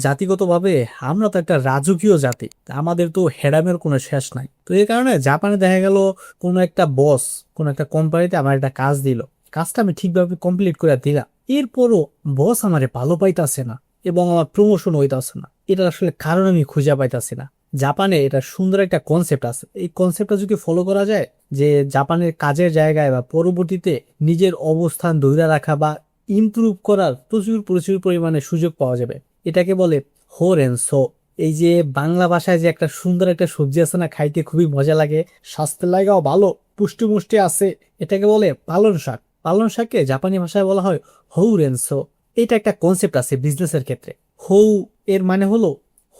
জাতিগতভাবে আমরা তো একটা রাজকীয় জাতি, আমাদের তো হেডামের কোনো শেষ নাই। তো এই কারণে জাপানে দেখা গেল কোনো একটা বস কোনো একটা কোম্পানিতে আমার একটা কাজ দিল, কাজটা আমি ঠিকভাবে কমপ্লিট করে দিলাম, এরপরও বস আমারে ভালো পাইতাছে না এবং আমার প্রমোশন হইতাছে না। এটা আসলে কারণ আমি খুঁজে পাইতাছি না। জাপানে এটা সুন্দর একটা কনসেপ্ট আছে, এই কনসেপ্টটা যদি ফলো করা যায়, যে জাপানের কাজের জায়গায় বা পরবর্তীতে নিজের অবস্থান ধরে রাখা বা ইমপ্রুভ করার প্রচুর প্রচুর পরিমাণে সুযোগ পাওয়া যাবে। এটাকে বলে হোরেনসো। এই যে বাংলা ভাষায় যে একটা সুন্দর একটা সবজি আছে না, খাইতে খুবই মজা লাগে, স্বাস্থ্যের লাগাও ভালো, পুষ্টি মুষ্টি আছে, এটাকে বলে পালন শাক। পালন শাককে জাপানি ভাষায় বলা হয় হৌরেনসো। এটা একটা কনসেপ্ট আছে বিজনেসের ক্ষেত্রে। হৌ এর মানে হলো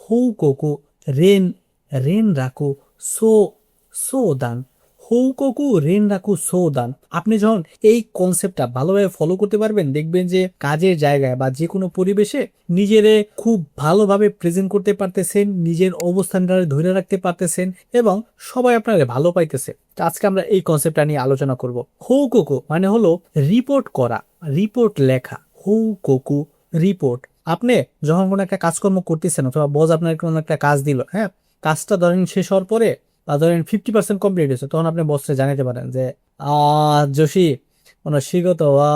হৌ কোকু, রেন, রেন রাখো, সো, সো দান। হৌককু রেন রাখু সৌদান। আপনি যখন এই কনসেপ্টটা ভালোভাবে ফলো করতে পারবেন, দেখবেন যে কাজের জায়গায় বা যে কোনো পরিবেশে নিজেরে খুব ভালোভাবে প্রেজেন্ট করতে পারতেছেন, নিজের অবস্থানটা ধরে রাখতে পারতেছেন এবং সবাই আপনারে ভালো পাইতেছে। তো আজকে আমরা এই কনসেপ্টটা নিয়ে আলোচনা করব। হৌককু মানে হলো রিপোর্ট করা, রিপোর্ট লেখা। হৌককু রিপোর্ট। আপনি যখন কোনো একটা কাজকর্ম করতেছেন অথবা বস আপনার কোনো একটা কাজ দিল, হ্যাঁ, কাজটা ধরেন শেষ হওয়ার পরে বা ধরেন 50% কমপ্লিট হয়েছে, তখন আপনি বসকে জানাতে পারেন যে যোশী শিগত ওয়া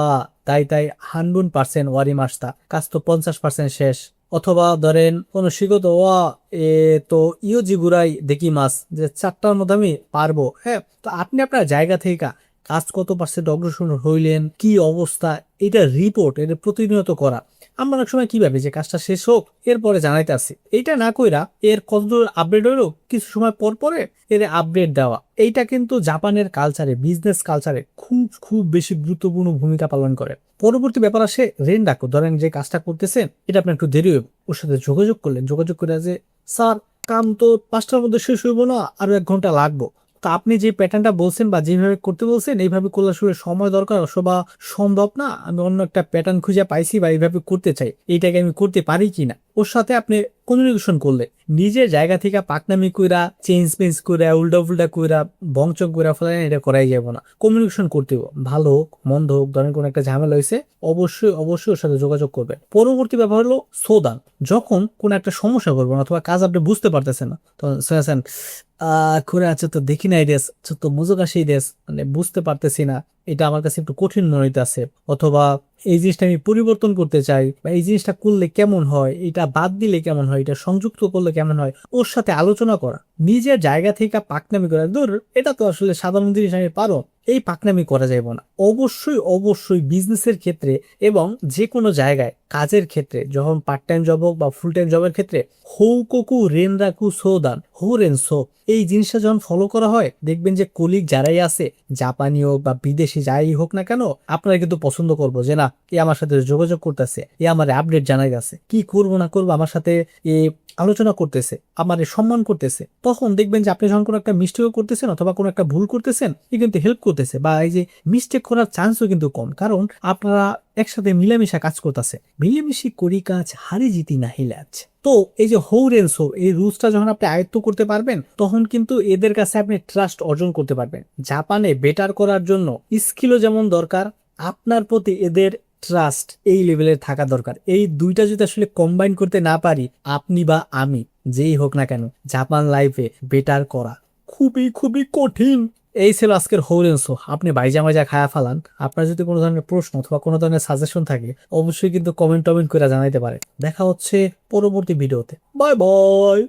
তাই তাই 100% ওয়ারি মাসতা, কাজ তো 50% শেষ। অথবা ধরেন শিগত ওয়া এ তো ইও জিগুরাই দেখি মাস, যে 4টার মধ্যে আমি পারবো। হ্যাঁ, তো আপনি আপনার জায়গা থেকে কাজ কত পার্সেন্ট অগ্রসর হইলেন, কি অবস্থা, এটা রিপোর্ট, এটা প্রতিনিয়ত করা। আমরা অনেক সময় কি ভাবি যে কাজটা শেষ হোক এরপরে জানাইতে আসি, এইটা না কইরা এর কতদূর আপডেট হইলো কিছু সময় পর পরে এর আপডেট দেওয়া। এইটা কিন্তু জাপানের কালচারে, বিজনেস কালচারে খুব খুব বেশি গুরুত্বপূর্ণ ভূমিকা পালন করে। পরবর্তী ব্যাপার আসে রেন ডাকো। ধরেন যে কাজটা করতেছেন এটা আপনার একটু দেরি হইব, ওর সাথে যোগাযোগ করলেন, যোগাযোগ করে যে স্যার, কাম তো 5টার মধ্যে শেষ হইব না, আরো 1 ঘন্টা লাগবো। তো আপনি যে প্যাটার্নটা বলছেন বা যেভাবে করতে বলছেন এইভাবে করলে আসলে সময় দরকার অথবা সম্ভব না, আমি অন্য একটা প্যাটার্ন খুঁজে পাইছি বা এইভাবে করতে চাই, এইটাকে আমি করতে পারি কিনা। ওর সাথে আপনি কমিউনিকেশন করলে নিজের জায়গা থেকে পাকনামি কইরা চেঞ্জ মেঞ্জ কইরা উল্টা ফুল্টা কইরা বংচক কইরা ফেলে এটা করাই যাব না। কমিউনিকেশন করতে হবে, ভালো হোক মন্দ হোক, ধরেন কোনো একটা ঝামেলা হয়েছে, অবশ্যই অবশ্যই ওর সাথে যোগাযোগ করবে। পরবর্তী ব্যাপার হলো সোদান। যখন কোনো একটা সমস্যা করবেন অথবা কাজ আপনি বুঝতে পারতেছেন না, তখন শুনেছেন করে আছে তো দেখি নাই রেস, তো মুজোগাশি রেস, মানে বুঝতে পারতেছি না, এটা আমার কাছে একটু কঠিন মনে হইতেছে, অথবা এই জিনিসটা আমি পরিবর্তন করতে চাই, বা এই জিনিসটা করলে কেমন হয়, এটা বাদ দিলে কেমন হয়, এটা সংযুক্ত করলে কেমন হয়, ওর সাথে আলোচনা করা। নিজের জায়গা থেকে পাকনামি করা, দূর এটা তো আসলে সাধারণ জিনিস, আমি পারো, এই পাকনামি করা যাইব না। অবশ্যই অবশ্যই বিজনেসের ক্ষেত্রে এবং যে কোনো জায়গায় কাজের ক্ষেত্রে, যখন পার্ট টাইম জব হোক বা ফুল টাইম জবের ক্ষেত্রে, হৌককু রেনরাকু সোদান, হো রেনসো, এই জিনিসটা যখন ফলো করা হয়, দেখবেন যে কলিগ যারাই আছে, জাপানি হোক বা বিদেশি যাই হোক না কেন, আপনারা কিন্তু পছন্দ করবো যে না, এ আমার সাথে যোগাযোগ করতেছে, এ আমার আপডেট জানাই গেছে, কি করবো না করবো আমার সাথে এ আলোচনা করতেছে, আমার সম্মান করতেছে। তখন দেখবেন যে আপনি যখন কোনো একটা মিস্টেক করতেছেন অথবা কোনো একটা ভুল করতেছেন, এ কিন্তু হেল্প করতেছে, বা এই যে মিস্টেক করার চান্সও কিন্তু কম, কারণ আপনারা একসাথে মিলামিশা কাজ করতেছে। মিলেমিশি করি কাজ, হারি জিতি নাহি ল্যাজ। তো এই যে হৌরেনসো, এই রুলসটা যখন আপনি আয়ত্ত করতে পারবেন, তখন কিন্তু এদের কাছে আপনি ট্রাস্ট অর্জন করতে পারবেন। জাপানে বেটার করার জন্য স্কিলও যেমন দরকার, আপনার প্রতি এদের ট্রাস্ট এই লেভেলের থাকা দরকার। এই দুইটা যদি আসলে কম্বাইন করতে না পারি, আপনি বা আমি যেই হোক না কেন, জাপান লাইফে বেটার করা খুবই খুবই কঠিন। এই ছিল আজকের হৌরেন্সো। আপনি বাইজা মাইজা খায়া ফালান। আপনার যদি কোনো ধরনের প্রশ্ন অথবা কোনো ধরনের সাজেশন থাকে, অবশ্যই কিন্তু কমেন্ট টমেন্ট করে জানাইতে পারে। দেখা হচ্ছে পরবর্তী ভিডিওতে। Bye bye.